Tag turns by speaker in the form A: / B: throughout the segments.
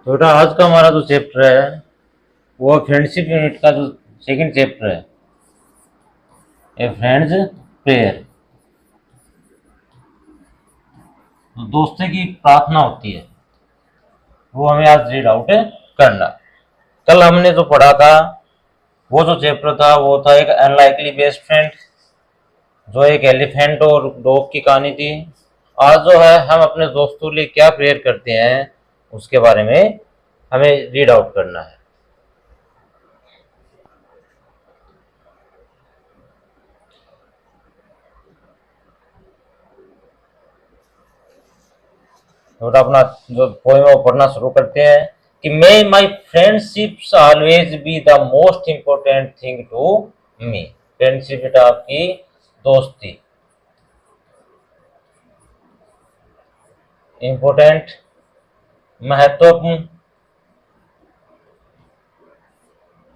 A: तो बेटा आज का हमारा जो चैप्टर है वो फ्रेंडशिप यूनिट का जो सेकंड चैप्टर है, ए फ्रेंड्स प्रेयर। तो दोस्ती की प्रार्थना होती है, वो हमें आज रीड आउट करना। कल हमने जो पढ़ा था वो जो चैप्टर था वो था एक अनलाइकली बेस्ट फ्रेंड, जो एक एलिफेंट और डॉग की कहानी थी। आज जो है हम अपने दोस्तों के लिए क्या प्रेयर करते हैं उसके बारे में हमें रीड आउट करना है। और अपना जो पोएम है वो पढ़ना शुरू करते हैं कि may my friendships always be the most important thing to me. Friendship बेटा आपकी दोस्ती इम्पोर्टेंट महत्वपूर्ण,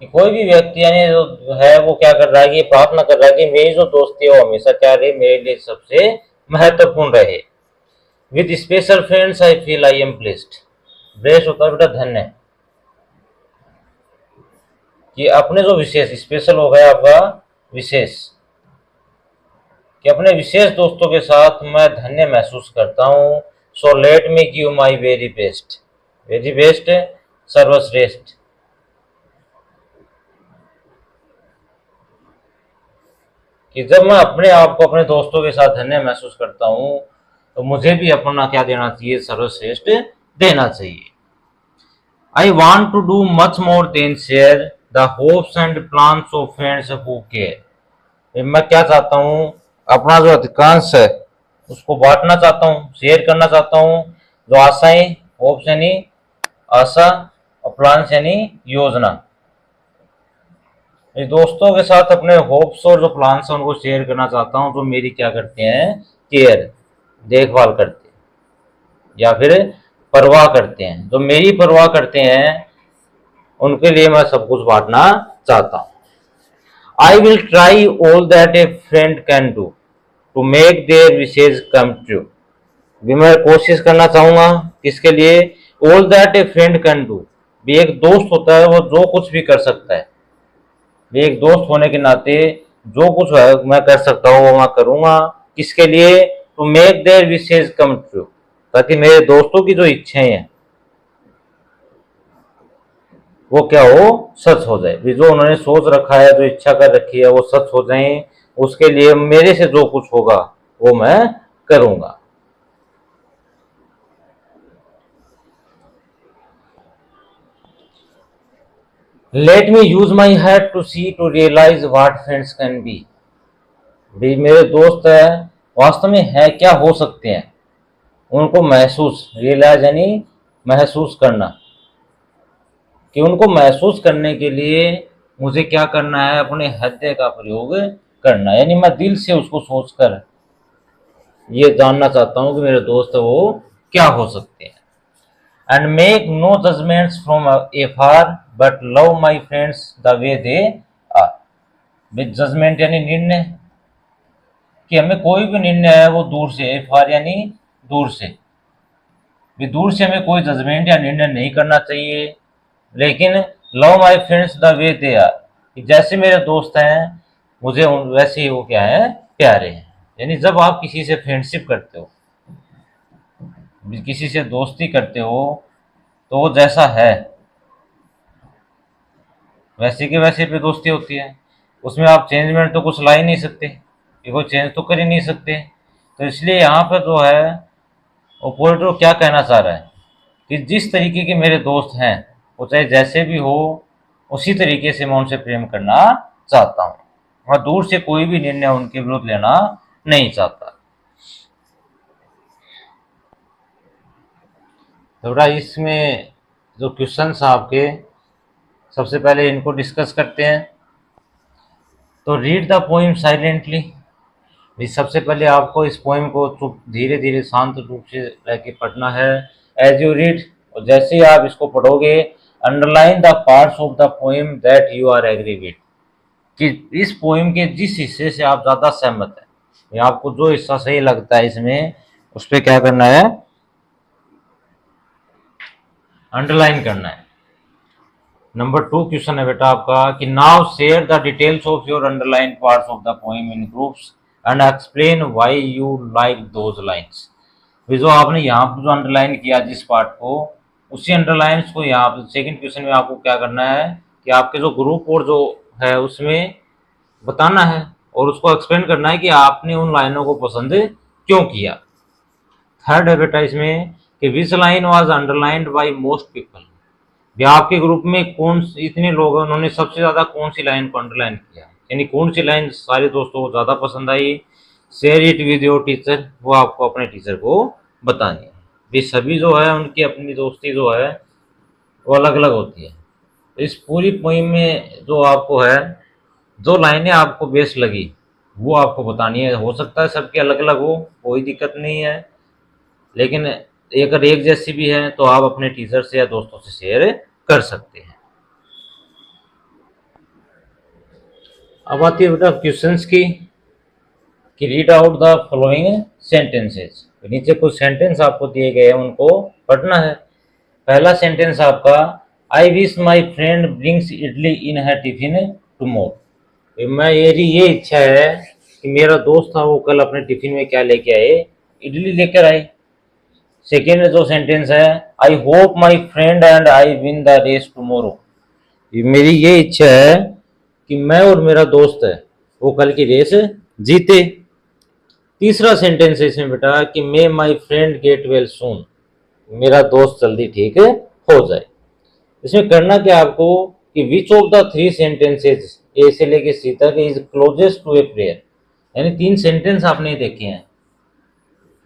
A: कि कोई भी व्यक्ति यानी जो है वो क्या कर रहा है कि प्रार्थना कर रहा है कि मेरी जो दोस्ती है वो हमेशा क्या रहे, मेरे लिए सबसे महत्वपूर्ण रहे। With special friends I feel I am blessed. Blessed होता है बेटा धन्य, कि अपने जो विशेष स्पेशल हो गया आपका विशेष, कि अपने विशेष दोस्तों के साथ मैं धन्य महसूस करता हूँ। So let me give my very best. Very best सर्वश्रेष्ठ। कि जब मैं अपने आप को अपने दोस्तों के साथ धन्य महसूस करता हूँ तो मुझे भी अपना क्या देना चाहिए, सर्वश्रेष्ठ देना चाहिए। I want to do much more than share the hopes and plans of friends who care. मैं क्या चाहता हूँ, अपना जो अधिकांश है उसको बांटना चाहता हूँ, शेयर करना चाहता हूँ। जो आशाएं, होप्स यानी आशा और प्लान्स यानी योजना, इस दोस्तों के साथ अपने होप्स और जो प्लान्स हैं उनको शेयर करना चाहता हूँ, जो मेरी क्या करते हैं, केयर देखभाल करते हैं या फिर परवाह करते हैं। जो मेरी परवाह करते हैं उनके लिए मैं सब कुछ बांटना चाहता हूँ। I will try all that a friend can do to make their wishes come true. भी मैं कोशिश करना चाहूंगा किसके लिए, all that a friend can do. भी एक दोस्त होता है वो जो कुछ भी कर सकता है, भी एक दोस्त होने के नाते जो कुछ है मैं कर सकता हूँ वो मैं करूंगा। किसके लिए, to make their wishes come true, ताकि मेरे दोस्तों की जो इच्छाएं हैं वो क्या हो, सच हो जाए। जो उन्होंने सोच रखा है, जो इच्छा कर रखी है वो सच हो जाए, उसके लिए मेरे से जो कुछ होगा वो मैं करूंगा। Let me use my heart to see to realise what friends can be. भी मेरे दोस्त है वास्तव में है क्या हो सकते हैं, उनको महसूस, रियलाइज यानी महसूस करना, कि उनको महसूस करने के लिए मुझे क्या करना है, अपने हृदय का प्रयोग करना। यानी मैं दिल से उसको सोचकर ये जानना चाहता हूँ कि मेरे दोस्त वो क्या हो सकते हैं। And make no judgements from afar but love my friends the way they are. With judgement यानी निर्णय, कि हमें कोई भी निर्णय है वो दूर से, ए फार यानी दूर से, भी दूर से हमें कोई जजमेंट या निर्णय नहीं करना चाहिए। लेकिन love my friends the way they are, जैसे मेरे दोस्त हैं मुझे वैसे ही वो क्या है, प्यारे हैं। यानी जब आप किसी से फ्रेंडशिप करते हो, किसी से दोस्ती करते हो, तो वो जैसा है वैसे की वैसे पे दोस्ती होती है। उसमें आप चेंजमेंट तो कुछ ला ही नहीं सकते, कि कोई चेंज तो कर ही नहीं सकते। तो इसलिए यहाँ पर जो है ओपोजिट क्या कहना चाह रहा है कि जिस तरीके के मेरे दोस्त हैं वो चाहे जैसे भी हो उसी तरीके से मैं उनसे प्रेम करना चाहता हूँ। मैं दूर से कोई भी निर्णय उनके विरुद्ध लेना नहीं चाहता। थोड़ा इसमें जो क्वेश्चंस आपके, सबसे पहले इनको डिस्कस करते हैं। तो रीड द पोइम साइलेंटली। भी सबसे पहले आपको इस पोइम को चुप धीरे धीरे शांत रूप से लेके पढ़ना है। एज यू रीड, और जैसे ही आप इसको पढ़ोगे, underline the parts of the poem that you are agree with, कि इस पोइम के जिस हिस्से से आप ज़्यादा सहमत हैं, या आपको जो हिस्सा सही लगता है इसमें, उस पर क्या करना है, अंडरलाइन करना है। नंबर 2 क्वेश्चन है बेटा आपका कि now share the details of your underline parts of the poem in groups and explain why you like those lines. जो आपने यहाँ पर जो अंडरलाइन किया जिस पार्ट को, उसी अंडरलाइंस को यहाँ पर सेकंड क्वेश्चन में आपको क्या करना है कि आपके जो ग्रुप और जो है उसमें बताना है और उसको एक्सप्लेन करना है कि आपने उन लाइनों को पसंद क्यों किया। थर्ड है बेटा इसमें कि which line was underlined by most people. आपके ग्रुप में इतने लोग हैं, उन्होंने सबसे ज्यादा कौन सी लाइन को अंडरलाइन किया, यानी कौन सी लाइन सारे दोस्तों को ज्यादा पसंद आई। Share it with your teacher, वो आपको अपने टीचर को बतानी है। ये सभी जो है उनकी अपनी दोस्ती जो है वो अलग अलग होती है। इस पूरी पोइम में जो आपको है जो लाइनें आपको बेस्ट लगी वो आपको बतानी है। हो सकता है सबकी अलग अलग हो, कोई दिक्कत नहीं है, लेकिन अगर एक जैसी भी है तो आप अपने टीचर से या दोस्तों से शेयर कर सकते हैं। अब आती है बेटा क्वेश्चंस की कि read out the following sentences. नीचे कुछ सेंटेंस आपको दिए गए हैं, उनको पढ़ना है। पहला सेंटेंस आपका, I wish my friend brings idli in her tiffin tomorrow. मेरी ये इच्छा है कि मेरा दोस्त था वो कल अपने टिफिन में क्या लेके आए, इडली लेकर आए। सेकेंड जो सेंटेंस है, I hope my friend and I win the race tomorrow. मेरी ये इच्छा है कि मैं और मेरा दोस्त है वो कल की रेस जीते। तीसरा सेंटेंस है इसमें बेटा कि may my friend get well soon, मेरा दोस्त जल्दी ठीक हो जाए। इसमें करना क्या आपको कि which of the three sentences A से लेके सी तक is closest to a prayer, यानी 3 सेंटेंस आपने देखे हैं,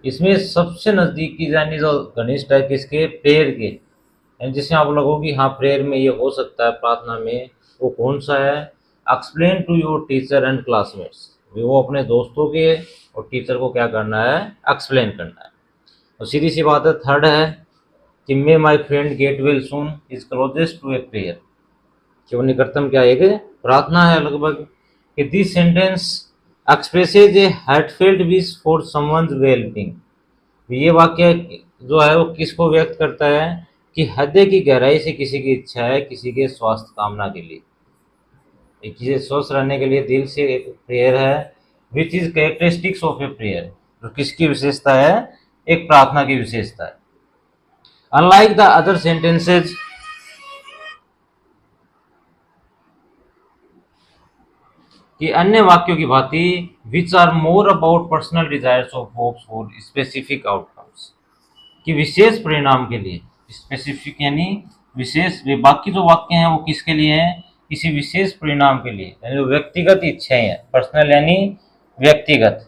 A: इसमें सबसे नजदीकी यानी जो घनिष्ठ है किसके, प्रेयर के, यानी जिसमें आप लोगों की हाँ प्रेयर में ये हो सकता है, प्रार्थना में, वो कौन सा है। Explain to your teacher and classmates, वो अपने दोस्तों के और टीचर को क्या करना है, एक्सप्लेन करना है। और सीधी सी बात है थर्ड है कि may my friend get well soon is closest to a prayer, कि वो निकटतम क्या एक प्रार्थना है लगभग। कि this sentence expresses a heartfelt wish for someone's wellbeing, ये वाक्य जो है वो किसको व्यक्त करता है कि हृदय की गहराई से किसी की इच्छा है किसी के स्वास्थ्य कामना के लिए, किसी स्वस्थ रहने के लिए दिल से एक प्रेयर है। Which is characteristics of a prayer, जो किसकी विशेषता है, एक प्रार्थना की विशेषता है। अनलाइक द अदर सेंटेंसेज, कि अन्य वाक्यों की भांति which are more about personal desires of hopes for specific outcomes, कि विशेष परिणाम के लिए, स्पेसिफिक यानी विशेष, बाकी जो वाक्य हैं वो किसके लिए हैं, किसी विशेष परिणाम के लिए, यानी जो व्यक्तिगत इच्छाएं हैं, पर्सनल यानी व्यक्तिगत,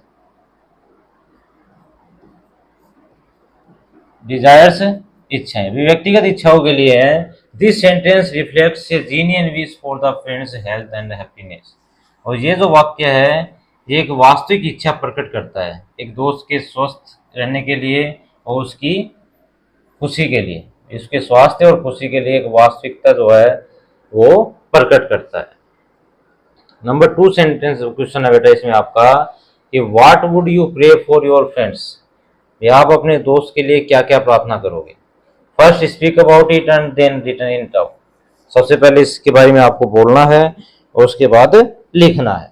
A: डिजायर्स इच्छाएं भी व्यक्तिगत इच्छाओं के लिए है। This sentence reflects A genuine wish for the friends health and happiness, और ये जो वाक्य है ये एक वास्तविक इच्छा प्रकट करता है एक दोस्त के स्वस्थ रहने के लिए और उसकी खुशी के लिए, इसके स्वास्थ्य और खुशी के लिए एक वास्तविकता जो है वो प्रकट करता है। नंबर 2 सेंटेंस क्वेश्चन है बेटा इसमें आपका कि what would you pray for your friends, या आप अपने दोस्त के लिए क्या क्या प्रार्थना करोगे। First speak about it and then written in top, सबसे पहले इसके बारे में आपको बोलना है और उसके बाद लिखना है।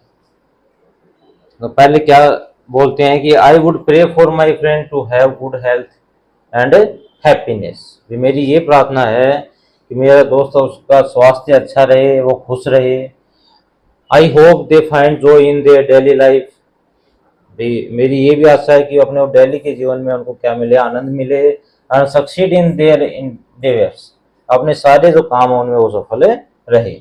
A: तो पहले क्या बोलते हैं कि I would pray for my friend to have good health and happiness, मेरी ये प्रार्थना है कि मेरा दोस्त उसका स्वास्थ्य अच्छा रहे, वो खुश रहे। I hope they find joy in their daily life, मेरी ये भी आशा है कि अपने डेली के जीवन में उनको क्या मिले, आनंद मिले। And succeed in their endeavours, अपने सारे जो काम है उनमें वो सफल रहे।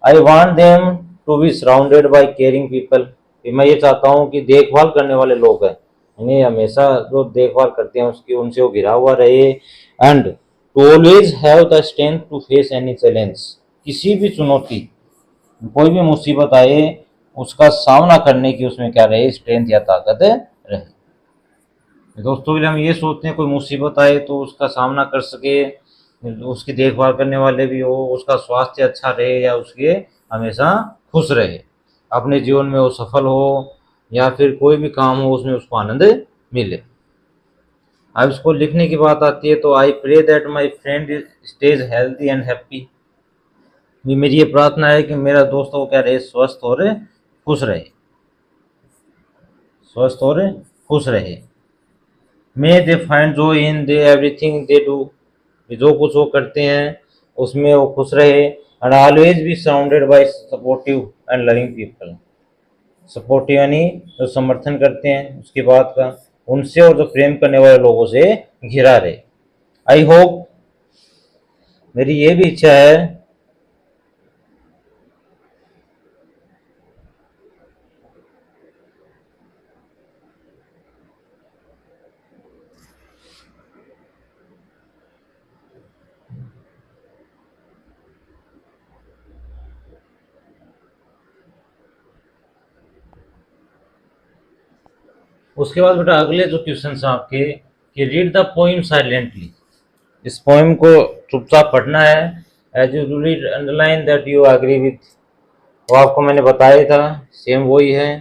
A: I want them to be surrounded by caring people, मैं ये चाहता हूँ कि देखभाल करने वाले लोग हैं, यानी हमेशा जो देखभाल करते हैं उसकी उनसे वो घिरा हुआ रहे। And to always have the strength to face any challenge, किसी भी चुनौती, कोई भी मुसीबत आए उसका सामना करने की उसमें क्या रहे, स्ट्रेंथ या ताकत रहे। दोस्तों के लिए हम ये सोचते हैं कोई मुसीबत आए तो उसका सामना कर सके, उसकी देखभाल करने वाले भी हो, उसका स्वास्थ्य अच्छा रहे या उसके हमेशा खुश रहे, अपने जीवन में वो सफल हो या फिर कोई भी काम हो उसमें उसको आनंद मिले। अब इसको लिखने की बात आती है तो I pray that my friend stays healthy and happy. ये मेरी ये प्रार्थना है कि मेरा दोस्त को क्या रहे, स्वस्थ और खुश रहे, स्वस्थ और खुश रहे। मे दे फाइंड जो इन दे एवरीथिंग दे डू, जो कुछ वो करते हैं उसमें वो खुश रहे। And always be surrounded bye supportive and loving people. Supportive यानी जो समर्थन करते हैं उसकी बात का, उनसे और जो प्रेम करने वाले लोगों से घिरा रहे। आई होप, मेरी ये भी इच्छा है उसके बाद बेटा अगले जो क्वेश्चन हैं आपके कि रीड द पोइम साइलेंटली। इस पोइम को चुपचाप पढ़ना है। As you read underline that you agree with, वो आपको मैंने बताया था, सेम वही है।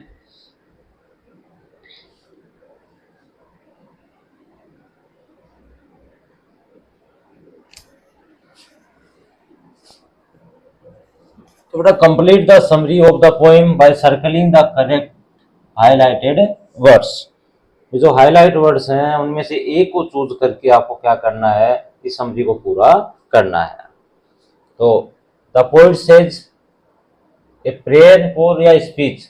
A: तो बेटा complete the summary of the poem by circling the correct highlighted words. ये जो हाईलाइट वर्ड्स हैं उनमें से एक को चूज करके आपको क्या करना है, इस समरी को पूरा करना है। तो the poet says a prayer for या स्पीच,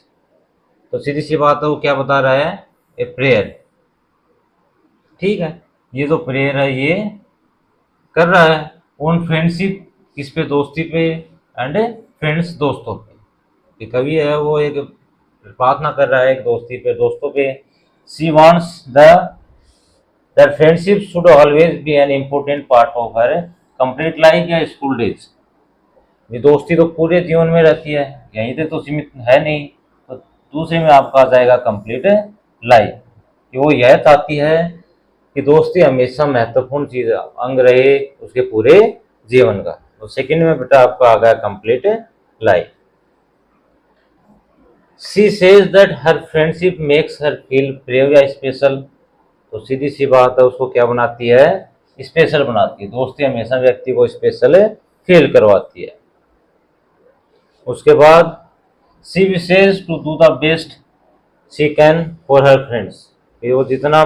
A: तो सीधी सी बात है वो क्या बता रहा है, ए प्रेयर। ठीक है, ये जो प्रेयर है ये कर रहा है ऑन फ्रेंडशिप, किस पे, दोस्ती पे, एंड फ्रेंड्स दोस्तों पे। ये कवि है वो एक प्रार्थना कर रहा है एक दोस्ती पे, दोस्तों पे। She wants the that friendship should always be an important part of her complete life या स्कूल डेज। ये दोस्ती तो पूरे जीवन में रहती है, यहीं तक तो सीमित है नहीं। तो दूसरे में आपका आ जाएगा कंप्लीट लाइफ, कि वो यह चाहती है कि दोस्ती हमेशा महत्वपूर्ण चीज अंग रहे उसके पूरे जीवन का। तो सेकंड में बेटा आपका आ गया complete life. She says that her friendship makes her feel brave या स्पेशल, तो सीधी सी बात है उसको क्या बनाती है, स्पेशल बनाती है। दोस्ती हमेशा व्यक्ति को स्पेशल फील करवाती है। उसके बाद she wishes to do the best she can for her friends, वो जितना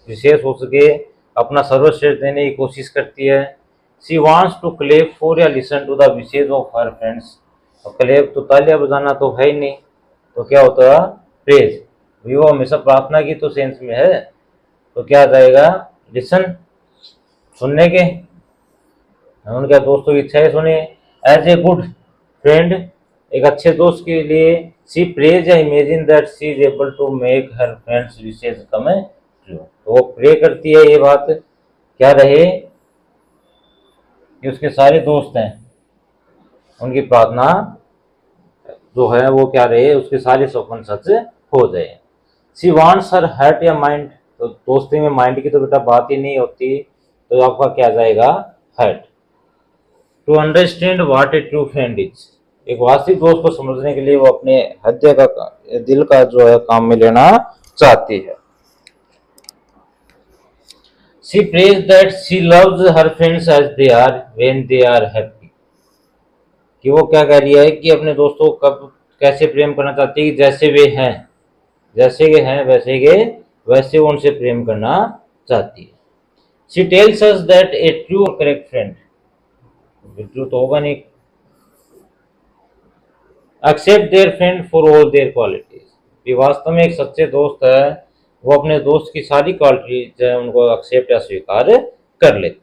A: विशेष हो सके अपना सर्वश्रेष्ठ देने की कोशिश करती है। She wants to clap for या listen to the wishes of her friends, और क्लेप तो तालियां बजाना तो है ही नहीं, तो क्या होता है, प्रेज। वो हमेशा प्रार्थना की तो सेंस में है, तो क्या आ जाएगा, लिसन, सुनने के, उनके दोस्तों की इच्छाएं सुने। एज ए गुड फ्रेंड, एक अच्छे दोस्त के लिए, शी प्रेज या imagine that she is able to make her friends wishes come true, तो वो प्रे करती है ये बात क्या रहे कि उसके सारे दोस्त हैं उनकी प्रार्थना जो है वो क्या रहे, उसके सारे सपन सच हो जाए। शी वांट्स हर हार्ट या माइंड, तो दोस्ती में माइंड की तो बेटा बात ही नहीं होती, तो आपका क्या जाएगा, heart. To understand what a true friend is, एक वास्तविक दोस्त को समझने के लिए वो अपने हृदय का, दिल का जो है काम में लेना चाहती है। She prays that she loves her friends as they are when they are happy, कि वो क्या कह रही है कि अपने दोस्तों को कब कैसे प्रेम करना चाहती है, कि जैसे वे हैं, जैसे के हैं वैसे वो उनसे प्रेम करना चाहती है। She tells us that a true or correct friend, true तो होगा नहीं, accept their friend for all their qualities, कि वास्तव में एक सच्चे दोस्त है वो अपने दोस्त की सारी क्वालिटी जो है उनको एक्सेप्ट या स्वीकार कर लेते।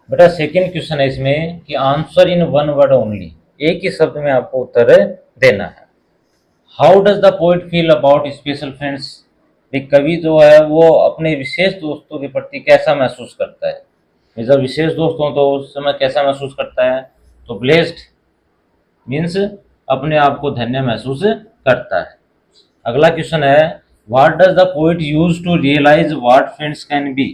A: बेटा सेकेंड क्वेश्चन है इसमें कि answer in one word only, एक ही शब्द में आपको उत्तर देना है। How does the poet feel about special friends, एक कवि जो है वो अपने विशेष दोस्तों के प्रति कैसा महसूस करता है। जब विशेष दोस्त हो तो उस समय कैसा महसूस करता है, तो ब्लेस्ड मीन्स अपने आप को धन्य महसूस करता है। अगला क्वेश्चन है what does the poet use to realise what friends can be.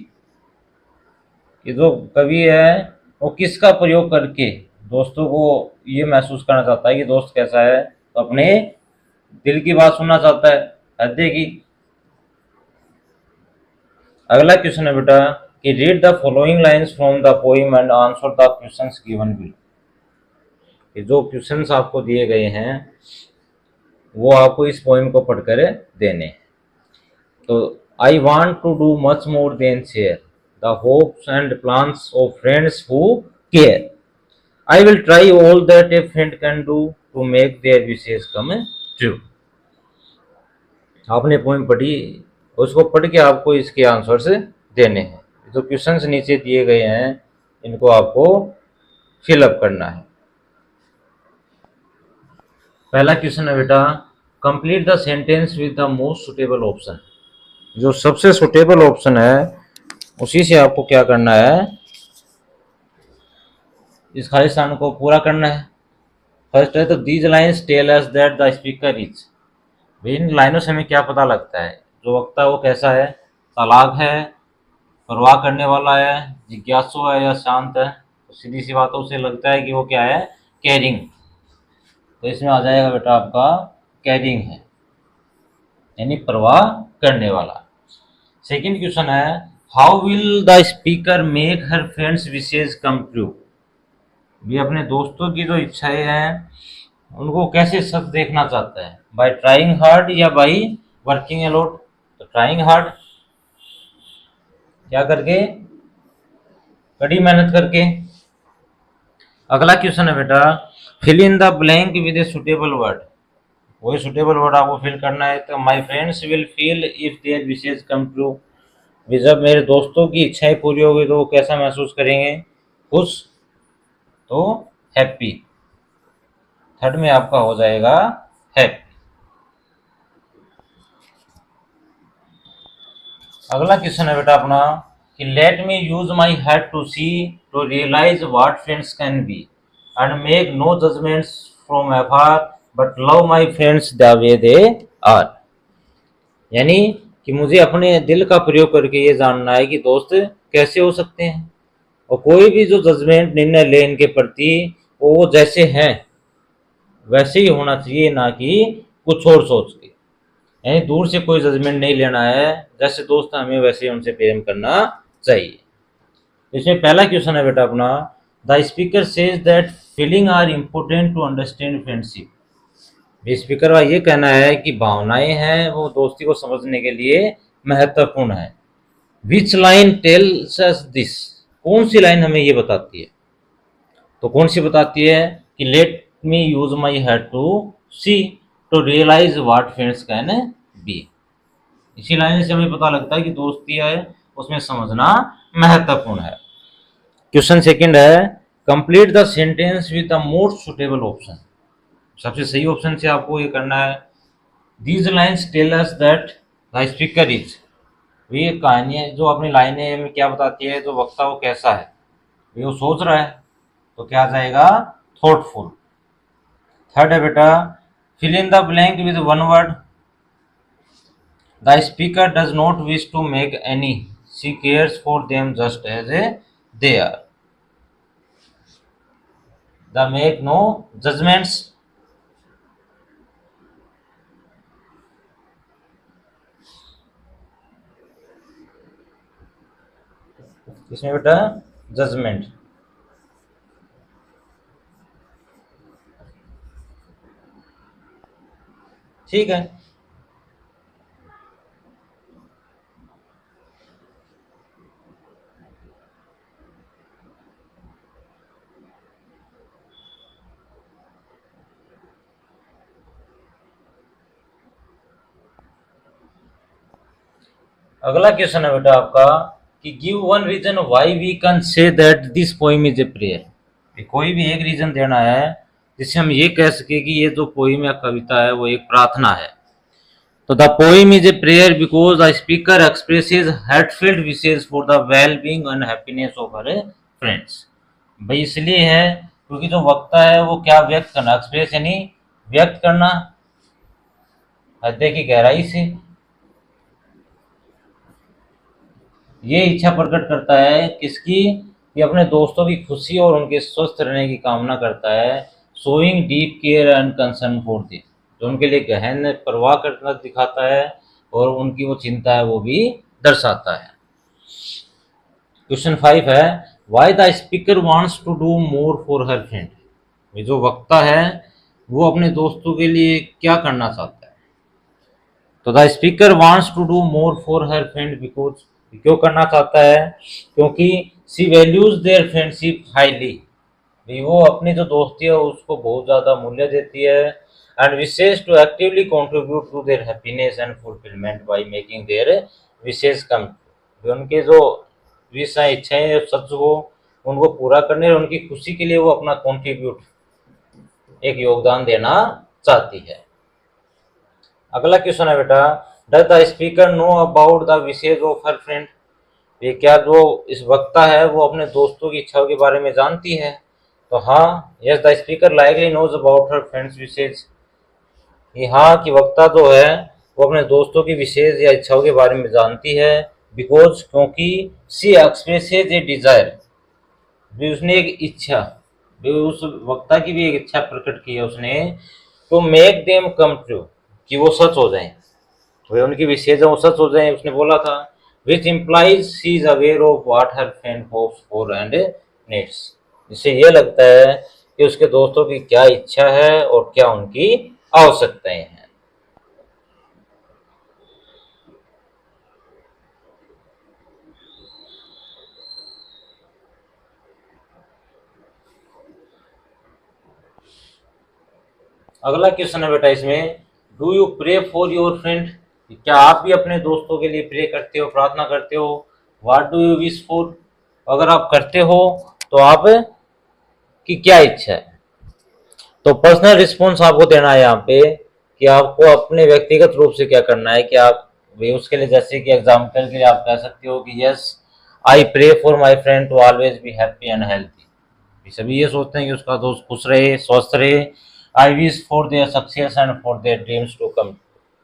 A: ये जो कवि है वो किसका प्रयोग करके दोस्तों को ये महसूस करना चाहता है कि दोस्त कैसा है, तो अपने दिल की बात सुनना चाहता है, हृदय की। अगला क्वेश्चन है बेटा कि read the following lines from the poem and answer the questions given below. ये जो क्वेश्चंस आपको दिए गए हैं वो आपको इस पोइम को पढ़कर देने हैं। तो I want to do much more than share the hopes and plans of friends who care. I will try all that a friend can do to make their wishes come true. आपने poem पढ़ी, उसको पढ़ के आपको इसके answers देने हैं। जो क्वेश्चंस नीचे दिए गए हैं इनको आपको फिलअप करना है। पहला क्वेश्चन है बेटा complete the sentence with the most suitable option. जो सबसे सुटेबल ऑप्शन है उसी से आपको क्या करना है, इस खाली स्थान को पूरा करना है। फर्स्ट है तो these lines tell us that the speaker is. इन लाइनों से हमें क्या पता लगता है, जो वक्ता है वो कैसा है, चालाक है, परवाह करने वाला है, जिज्ञासु है या शांत है। तो सीधी सी बातों से लगता है कि वो क्या है, केयरिंग। तो इसमें आ जाएगा बेटा आपका केयरिंग है, यानी परवाह करने वाला। सेकंड क्वेश्चन है how will the speaker make her friends wishes come true. भी अपने दोस्तों की जो इच्छाएं हैं उनको कैसे सच देखना चाहता है, बाय ट्राइंग हार्ड या बाय वर्किंग अलॉट। तो ट्राइंग हार्ड, क्या करके, कड़ी मेहनत करके। अगला क्वेश्चन है बेटा fill in the blank with a suitable word. वही सुटेबल वर्ड आपको फिल करना है। तो my friends will feel if their wishes come true. जब मेरे दोस्तों की इच्छाएं पूरी होगी तो वो कैसा महसूस करेंगे, खुश, तो हैप्पी। थर्ड में आपका हो जाएगा हैप्पी। अगला क्वेश्चन है बेटा अपना कि let me use my head to see to realise what friends can be and make no judgements from afar but love my friends the way they are. यानी कि मुझे अपने दिल का प्रयोग करके ये जानना है कि दोस्त कैसे हो सकते हैं, और कोई भी जो जजमेंट निर्णय ले इनके प्रति वो जैसे हैं वैसे ही होना चाहिए, ना कि कुछ और सोच के। यानी दूर से कोई जजमेंट नहीं लेना है, जैसे दोस्त हमें वैसे ही उनसे प्रेम करना चाहिए। इसमें पहला क्वेश्चन है बेटा अपना the speaker says that feeling are important to understand friendship. Speaker का ये कहना है कि भावनाएं हैं वो दोस्ती को समझने के लिए महत्वपूर्ण है। Which line tells us this. कौन सी लाइन हमें ये बताती है, तो कौन सी बताती है कि let me use my head to see to realise what friends can be. इसी लाइन से हमें पता लगता है कि दोस्ती है उसमें समझना महत्वपूर्ण है। क्वेश्चन सेकंड है complete the sentence with the most suitable option. सबसे सही ऑप्शन से आपको ये करना है। These lines tell us that the speaker is. ये कहानियाँ जो अपनी लाइनें में क्या बताती है, जो वक्ता वो कैसा है, वो सोच रहा है, तो क्या आ जाएगा, थॉटफुल। थर्ड है बेटा fill in the blank with one word. The speaker does not wish to make any, she cares for them just as a they are. The make no judgements. इसमें बेटा जजमेंट। ठीक है, अगला question है बेटा आपका कि give one reason why we can say that this poem is a prayer. कोई भी एक रीजन देना है जिससे हम ये कह सके कि ये जो पोइम या कविता है वो एक प्रार्थना है। तो the poem is a prayer because the speaker expresses heartfelt wishes for the well being and happiness of her friends. भाई इसलिए है क्योंकि जो वक्ता है वो क्या व्यक्त करना, एक्सप्रेस यानी व्यक्त करना हृदय की गहराई से ये इच्छा प्रकट करता है किसकी, कि अपने दोस्तों की खुशी और उनके स्वस्थ रहने की कामना करता है। Showing deep care and concern for this, जो उनके लिए गहन परवाह करना दिखाता है और उनकी वो चिंता है वो भी दर्शाता है। क्वेश्चन 5 है, why the speaker wants to do more for her friend. ये जो वक्ता है वो अपने दोस्तों के लिए क्या करना चाहता है। तो the speaker wants to do more for her friend because, क्यों करना चाहता है, क्योंकि she values their friendship highly, वो अपनी जो दोस्ती है उसको बहुत ज़्यादा मूल्य देती है। And wishes to actively contribute to their happiness and fulfilment by making their wishes come, उनके जो विश हैं इच्छाएं सच हो उनको पूरा करने और उनकी खुशी के लिए वो अपना कंट्रीब्यूट एक योगदान देना चाहती है। अगला क्वेश्चन है बेटा, does the speaker know about the wishes of her friend. ये क्या जो इस वक्ता है वो अपने दोस्तों की इच्छाओं के बारे में जानती है। तो हाँ, yes the speaker likely knows about her friends wishes. ये हाँ कि वक्ता जो है वो अपने दोस्तों की विशेष या इच्छाओं के बारे में जानती है। बिकॉज, क्योंकि सी एक्सप्रेसेज ए डिजायर, भी उसने एक इच्छा, भी उस वक्ता की भी एक इच्छा प्रकट की है उसने, तो मेक देम कम ट्रू, कि वो सच हो जाए, वे उनकी विशेष वो सच हो जाए, उसने बोला था। Which implies she is aware of what her friend hopes for and needs. इससे ये लगता है कि उसके दोस्तों की क्या इच्छा है और क्या उनकी आवश्यकताएं हैं। अगला क्वेश्चन है बेटा इसमें, do you pray for your friend. क्या आप भी अपने दोस्तों के लिए प्रे करते हो, प्रार्थना करते हो। What do you wish for, अगर आप करते हो तो आप की क्या इच्छा है। तो पर्सनल रिस्पॉन्स आपको देना है यहाँ पे कि आपको अपने व्यक्तिगत रूप से क्या करना है, कि आप भी उसके लिए, जैसे कि एग्जाम्पल के लिए आप कह सकते हो कि yes I pray for my friend to always be happy and healthy. सभी ये सोचते हैं कि उसका दोस्त खुश रहे, स्वस्थ रहे। I wish for their success and for their dreams to come,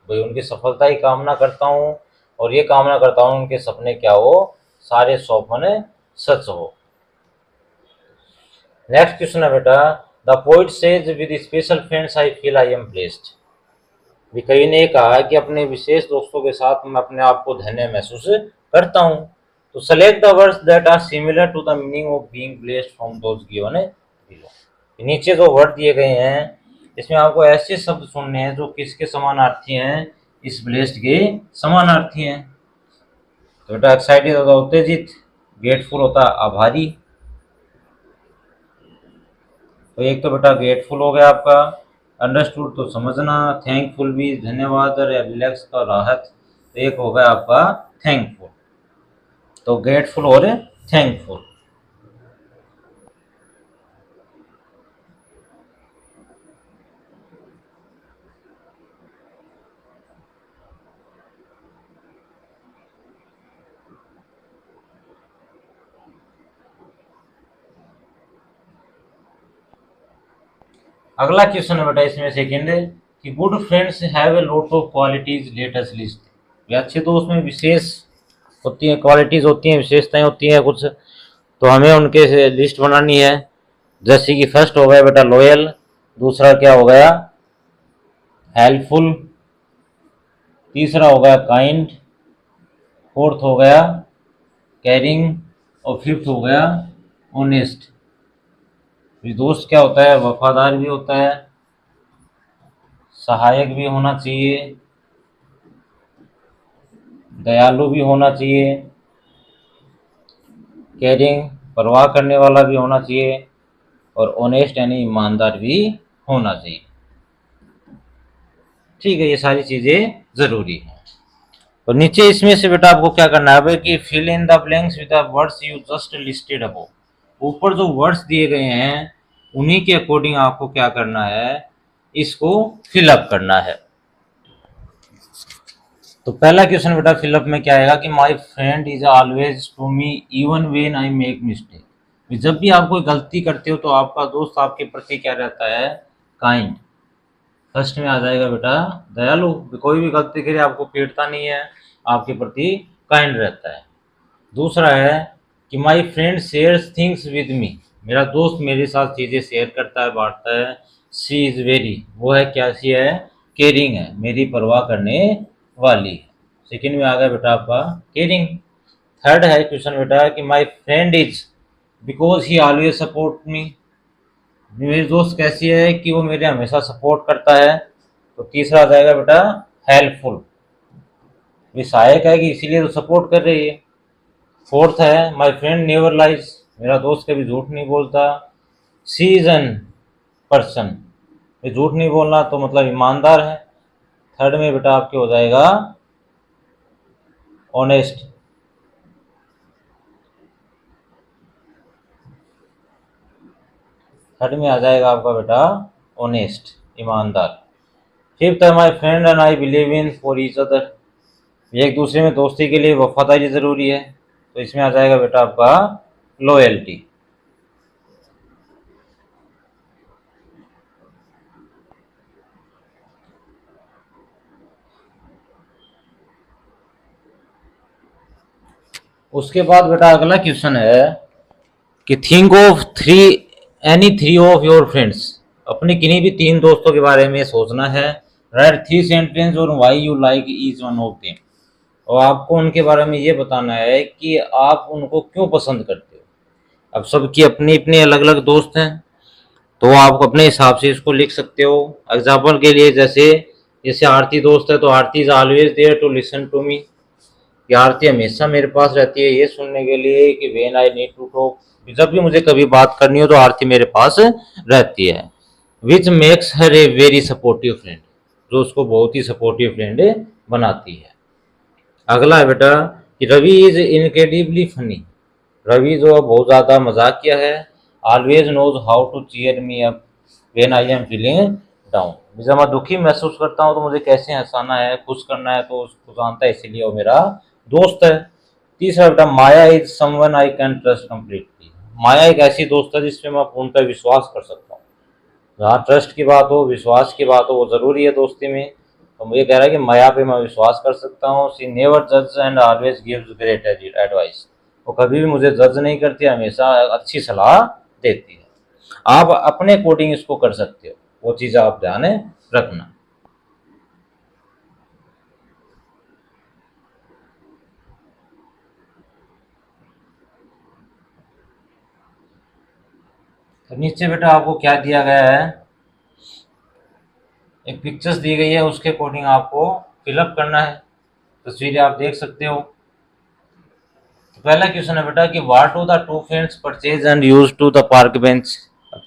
A: भाई उनकी सफलता की कामना करता हूँ और ये कामना करता हूँ उनके सपने क्या हो, सारे सपने सच हो। नेक्स्ट क्वेश्चन है बेटा, the poet says with special friends I feel I am blessed. भी कवि ने कहा कि अपने विशेष दोस्तों के साथ मैं अपने आप को धन्य महसूस करता हूँ। तो select the words that are similar to the meaning of being blessed from those given below. नीचे जो वर्ड दिए गए हैं इसमें आपको ऐसे शब्द सुनने हैं जो किसके समानार्थी हैं, इस ब्लेस्ड के समानार्थी हैं। तो बेटा एक्साइटेड होता है उत्तेजित, ग्रेटफुल होता है आभारी। तो एक तो बेटा ग्रेटफुल हो गया आपका, अंडरस्टूड तो समझना, थैंकफुल भी धन्यवाद और रिलैक्स का राहत, तो एक हो गया आपका थैंकफुल। तो ग्रेटफुल और थैंकफुल। अगला क्वेश्चन है बेटा इसमें सेकंड, कि good friends have a lot of qualities let us list. अच्छे दोस्त में विशेष होती हैं, क्वालिटीज होती हैं, विशेषताएं होती हैं कुछ, तो हमें उनके से लिस्ट बनानी है। जैसे कि फर्स्ट हो गया बेटा लॉयल, दूसरा क्या हो गया हेल्पफुल, तीसरा हो गया काइंड, फोर्थ हो गया कैरिंग और फिफ्थ हो गया ऑनेस्ट। दोस्त क्या होता है, वफादार भी होता है, सहायक भी होना चाहिए, दयालु भी होना चाहिए, केयरिंग परवाह करने वाला भी होना चाहिए और ऑनेस्ट यानी ईमानदार भी होना चाहिए। ठीक है, ये सारी चीजें जरूरी है। और नीचे इसमें से बेटा आपको क्या करना है कि fill in the blanks with the words you just listed above. ऊपर जो वर्ड्स दिए गए हैं उन्हीं के अकॉर्डिंग आपको क्या करना है, इसको फिलअप करना है। तो पहला क्वेश्चन बेटा फिलअप में क्या आएगा कि my friend is always to me even when I make mistake. जब भी आप कोई गलती करते हो तो आपका दोस्त आपके प्रति क्या रहता है, काइंड। फर्स्ट में आ जाएगा बेटा दयालु, कोई भी गलती करे आपको पीटता नहीं है, आपके प्रति काइंड रहता है। दूसरा है कि my friend shares things with me, मेरा दोस्त मेरे साथ चीज़ें शेयर करता है, बांटता है। सी इज़ वेरी, वो है क्या, सी है केयरिंग, है मेरी परवाह करने वाली है। सेकंड में आ गया बेटा आपका केयरिंग। थर्ड है क्वेश्चन बेटा कि my friend is because he always support me, मेरी दोस्त कैसी है कि वो मेरे हमेशा सपोर्ट करता है। तो तीसरा आ जाएगा बेटा हेल्पफुल, ये सहायक है कि इसीलिए तो सपोर्ट कर रही है। फोर्थ है माई फ्रेंड नेवर लाइज, मेरा दोस्त कभी झूठ नहीं बोलता। सी इज एन पर्सन, ये झूठ नहीं बोलना तो मतलब ईमानदार है। थर्ड में बेटा आपके हो जाएगा ऑनेस्ट, थर्ड में आ जाएगा आपका बेटा ऑनेस्ट, ईमानदार। फिफ्थ है माई friend and I believe in for each other, एक दूसरे में दोस्ती के लिए वफादारी ज़रूरी है। तो इसमें आ जाएगा बेटा आपका लॉयल्टी। उसके बाद बेटा अगला क्वेश्चन है कि think of three, any three of your friends, अपने किन्हीं भी तीन दोस्तों के बारे में सोचना है। राइट थ्री सेंटेंस और why you like each one of them, और आपको उनके बारे में ये बताना है कि आप उनको क्यों पसंद करते हो। अब सबकी अपनी अपनी अलग अलग दोस्त हैं, तो आप अपने हिसाब से इसको लिख सकते हो। एग्जाम्पल के लिए जैसे जैसे आरती दोस्त है तो Aarti is always there to listen to me, कि आरती हमेशा मेरे पास रहती है ये सुनने के लिए कि when I need to talk, जब भी मुझे कभी बात करनी हो तो आरती मेरे पास रहती है। Which makes her a very supportive friend, जो उसको बहुत ही सपोर्टिव फ्रेंड बनाती है। अगला है बेटा कि Ravi is incredibly funny, Ravi जो बहुत ज़्यादा मजाकिया है। Always knows how to cheer me up when I am feeling down, जब मैं दुखी महसूस करता हूँ तो मुझे कैसे हंसाना है, खुश करना है, तो उसको जानता है, इसीलिए वो मेरा दोस्त है। तीसरा बेटा Maya is someone I can trust completely, Maya एक ऐसी दोस्त है जिसपे मैं पूर्णतः विश्वास कर सकता हूँ। जहाँ ट्रस्ट की बात हो, विश्वास की बात हो, वो ज़रूरी है दोस्ती में। तो मुझे कह रहा है कि माया पे मैं विश्वास कर सकता हूँ। सी नेवर जज and always gives great advice, वो कभी भी मुझे जज नहीं करती, हमेशा अच्छी सलाह देती है। आप अपने अकॉर्डिंग इसको कर सकते हो, वो चीज़ आप ध्यान रखना। तो नीचे बेटा आपको क्या दिया गया है, एक पिक्चर्स दी गई है, उसके अकॉर्डिंग आपको फिलअप करना है। तस्वीरें आप देख सकते हो। तो पहला क्वेश्चन है बेटा कि what to the two friends purchase and use to the park bench,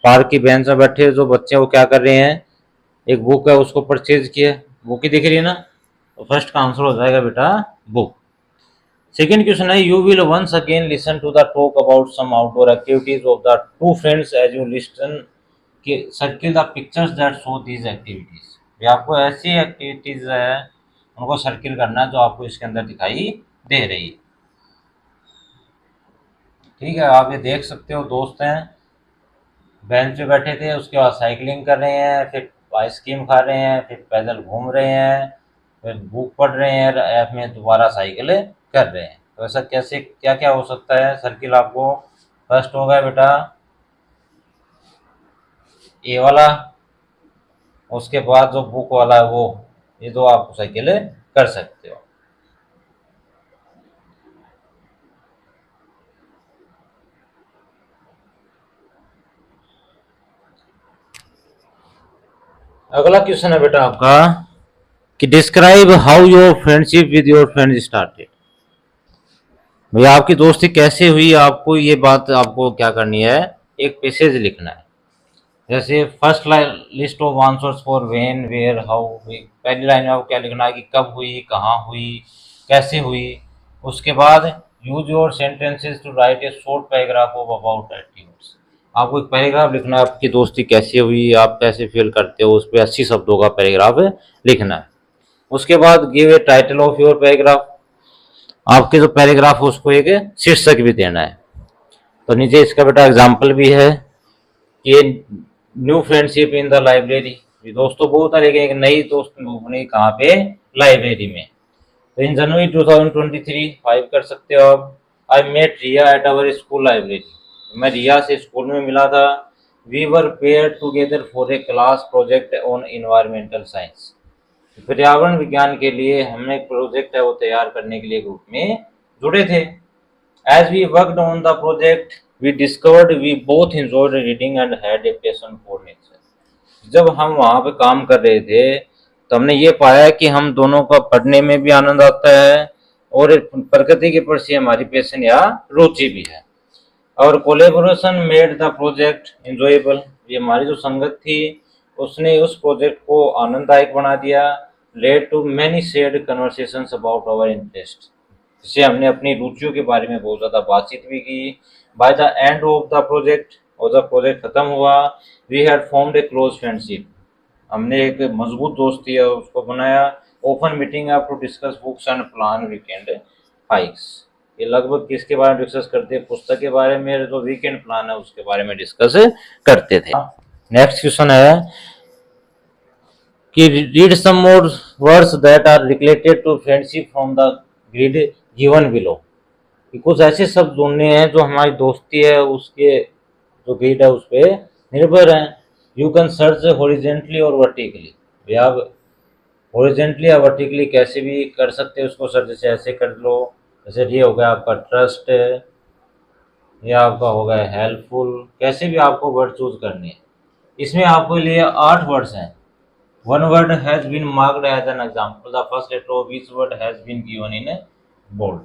A: park की बेंच में बैठे जो बच्चे वो क्या कर रहे हैं, एक बुक है उसको परचेज किया, बुक ही दिख रही है ना, तो फर्स्ट का आंसर हो जाएगा बेटा बुक। सेकेंड क्वेश्चन है you will once again listen to the talk about some outdoor activities of the two friends as you listen कि circle the pictures that show these activities, ये आपको ऐसी activities है उनको सर्किल करना है जो आपको इसके अंदर दिखाई दे रही है। ठीक है, आप ये देख सकते हो, दोस्त हैं बेंच पे बैठे थे, उसके बाद साइकिलिंग कर रहे हैं, फिर आइसक्रीम खा रहे हैं, फिर पैदल घूम रहे हैं, फिर बुक पढ़ रहे हैं, ऐप में दोबारा साइकिल कर रहे हैं। तो ऐसा कैसे क्या क्या हो सकता है सर्किल आपको। फर्स्ट हो गया बेटा ए वाला, उसके बाद जो बुक वाला है वो, ये दो आप साइकिल कर सकते हो। अगला क्वेश्चन है बेटा आपका कि describe how your friendship with your friend started, भैया आपकी दोस्ती कैसे हुई, आपको ये बात आपको क्या करनी है, एक पैसेज लिखना है। जैसे first list of answers for when where how हुई, पहली लाइन में आपको क्या लिखना है कि कब हुई, कहाँ हुई, कैसे हुई। उसके बाद use your sentences to write a short paragraph of about activities, आपको एक पैराग्राफ लिखना है आपकी दोस्ती कैसे हुई, आप कैसे फील करते हो, उस पर 80 शब्दों का पैराग्राफ लिखना है। उसके बाद give a title of your paragraph, आपके जो पैराग्राफ है उसको एक शीर्षक भी देना है। तो नीचे इसका बेटा एग्जाम्पल भी है कि new friendship in the library, दोस्तों बहुत है लेकिन एक नई दोस्त बनी कहाँ पे, लाइब्रेरी में। तो इन जनवरी 2023 फाइव कर सकते हो आप। I met Riya at our school library. मैं रिया से स्कूल में मिला था। We were pair together for a class project on environmental science. पर्यावरण विज्ञान के लिए हमने एक प्रोजेक्ट है वो तैयार करने के लिए ग्रुप में जुड़े थे। As we worked on the project we discovered we both enjoyed reading and had a passion for nature. जब हम वहाँ पे काम कर रहे थे तो हमने ये पाया कि हम दोनों का पढ़ने में भी आनंद आता है और प्रकृति के प्रति हमारी पैशन या रुचि भी है। और collaboration made the project enjoyable. ये हमारी जो संगत थी उसने उस प्रोजेक्ट को आनंददायक बना दिया। Led to many shared conversations about our interest. इससे हमने अपनी रुचियों के बारे में बहुत ज़्यादा बातचीत भी की। By the end of the project, और जब प्रोजेक्ट खत्म हुआ, we had formed a close friendship. हमने एक मजबूत दोस्ती है उसको बनाया। Open meeting up to discuss books and plan weekend hikes. ये लगभग किसके बारे में डिस्कस करते हैं? पुस्तक के बारे में, जो वीकेंड प्लान है उसके बारे में डिस्कस करते थे। नेक्स्ट क्वेश्चन है कि read some more words that are related to friendship from the grid given below. कुछ ऐसे शब्द ढूंढने हैं जो हमारी दोस्ती है उसके जो ग्रिड है उस पर निर्भर है। यू कैन सर्च हॉरिजेंटली और वर्टिकली। आप हॉरिजेंटली या वर्टिकली कैसे भी कर सकते हैं उसको सर्च, जैसे ऐसे कर लो। जैसे ये हो गया आपका ट्रस्ट, ये आपका हो गया हेल्पफुल। कैसे भी आपको वर्ड चूज करने हैं। इसमें आपके लिए 8 वर्ड्स हैं। One word has been marked as an example. The first letter of each word has been given in bold.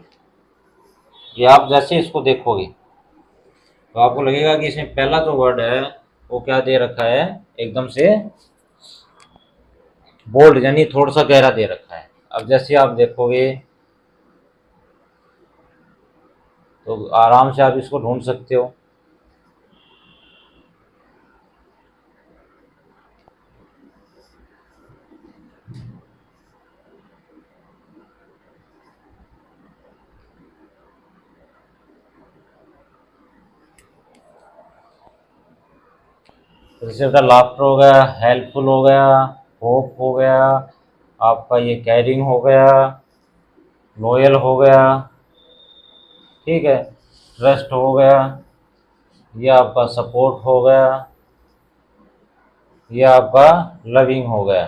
A: ये आप जैसे इसको देखोगे तो आपको लगेगा कि इसमें पहला जो वर्ड है वो क्या दे रखा है, एकदम से बोल्ड यानी थोड़ा सा गहरा दे रखा है। अब जैसे आप देखोगे तो आराम से आप इसको ढूंढ सकते हो। जैसे लाफ्टर हो गया, हेल्पफुल हो गया, होप हो गया, आपका ये कैरिंग हो गया, लॉयल हो गया, ठीक है, ट्रस्ट हो गया, ये आपका सपोर्ट हो गया, ये आपका लविंग हो गया।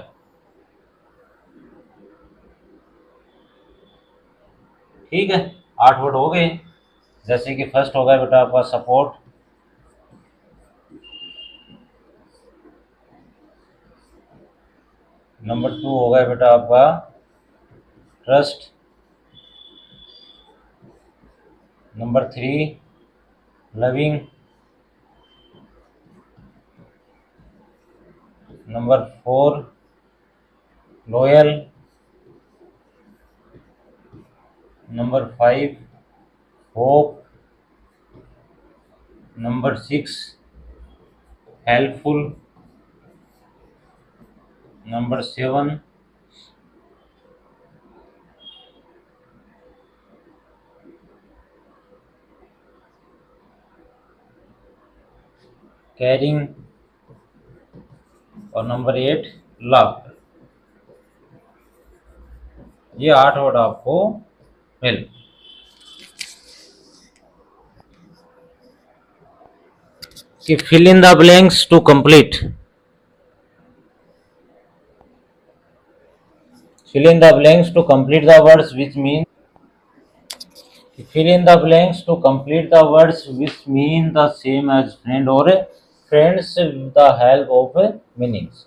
A: ठीक है, 8 वर्ड हो गए। जैसे कि फर्स्ट हो गया बेटा आपका सपोर्ट, नंबर 2 हो गया बेटा आपका trust, number 3 loving, number 4 loyal, number 5 hope, number 6 helpful, number 7 carrying और नंबर 8 लव। ये 8 वर्ड आपको मिल। कि fill in the blanks to complete, fill in the blanks to complete the words which mean, fill in the blanks to complete the words which mean the same as friend or friends with the help of meanings।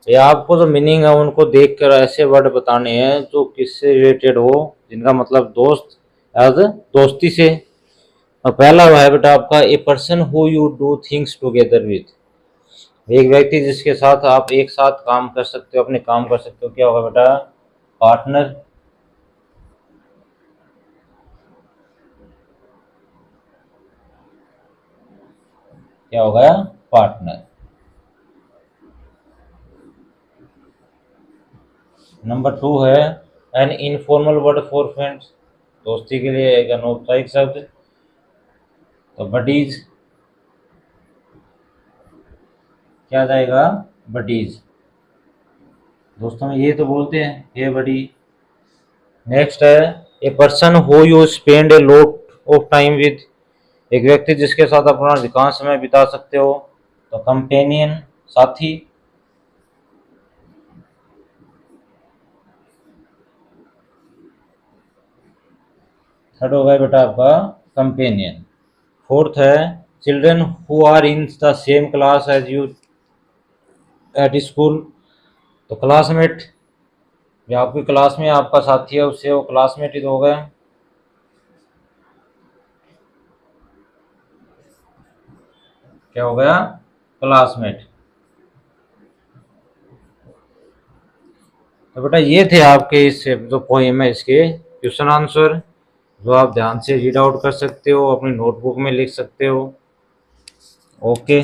A: ये आपको जो meaning है उनको देखकर ऐसे word बताने हैं जो किससे रिलेटेड हो, जिनका मतलब दोस्त एज दोस्ती से। और पहला है बेटा आपका a person who you do things together with. एक व्यक्ति जिसके साथ आप एक साथ काम कर सकते हो, अपने काम कर सकते हो, क्या होगा बेटा? पार्टनर। क्या हो गया? पार्टनर। नंबर 2 है an informal word for friends. दोस्ती के लिए एक अनौपचारिक शब्द, तो बडीज। क्या जाएगा? बडीज। दोस्तों में ये तो बोलते हैं ये बडी। नेक्स्ट है a person who you spend a lot of time with, एक व्यक्ति जिसके साथ अपना अधिकांश समय बिता सकते हो, तो कंपेनियन, साथी। थर्ड हो गया बेटा आपका कंपेनियन। फोर्थ है children who are in the same class as you at school, तो क्लासमेट, जो आपकी क्लास में आपका साथी है उससे वो क्लासमेट ही तो हो गया। क्या हो गया? क्लासमेट। तो बेटा ये थे आपके इस जो पोएम है इसके क्वेश्चन आंसर, जो आप ध्यान से रीड आउट कर सकते हो, अपनी नोटबुक में लिख सकते हो। ओके।